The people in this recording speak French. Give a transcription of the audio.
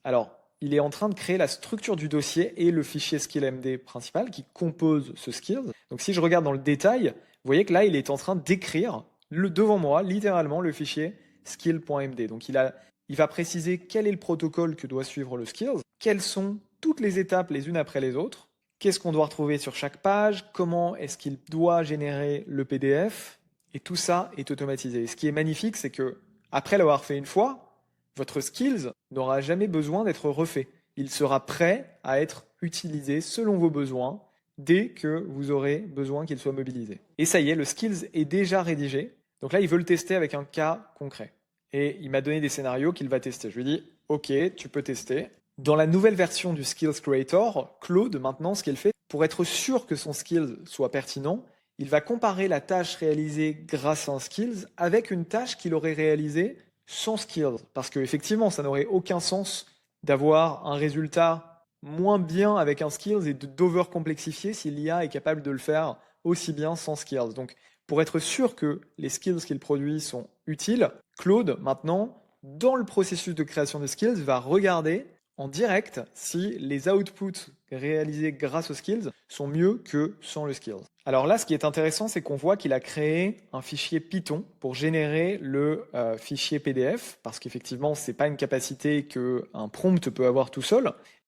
Alors, il est en train de créer la structure du dossier et le fichier skillMD principal qui compose ce skills. Donc, si je regarde dans le détail, vous voyez que là, il est en train d'écrire devant moi, littéralement, le fichier skill.md. Donc, il va préciser quel est le protocole que doit suivre le skills, quelles sont toutes les étapes les unes après les autres, qu'est-ce qu'on doit retrouver sur chaque page, comment est-ce qu'il doit générer le PDF, et tout ça est automatisé. Et ce qui est magnifique, c'est que après l'avoir fait une fois, votre skills n'aura jamais besoin d'être refait. Il sera prêt à être utilisé selon vos besoins dès que vous aurez besoin qu'il soit mobilisé. Et ça y est, le skills est déjà rédigé. Donc là, il veut le tester avec un cas concret. Et il m'a donné des scénarios qu'il va tester. Je lui ai dit, OK, tu peux tester. Dans la nouvelle version du Skills Creator, Claude, maintenant, ce qu'il fait, pour être sûr que son skills soit pertinent, il va comparer la tâche réalisée grâce à un skills avec une tâche qu'il aurait réalisée sans skills. Parce qu'effectivement, ça n'aurait aucun sens d'avoir un résultat moins bien avec un skills et d'over-complexifier si l'IA est capable de le faire aussi bien sans skills. Donc, pour être sûr que les skills qu'il produit sont utiles, Claude, maintenant, dans le processus de création de skills, va regarder en direct si les outputs réalisés grâce aux skills sont mieux que sans le skills. Alors là, ce qui est intéressant, c'est qu'on voit qu'il a créé un fichier Python pour générer le fichier PDF, parce qu'effectivement, ce n'est pas une capacité qu'un prompt peut avoir tout seul.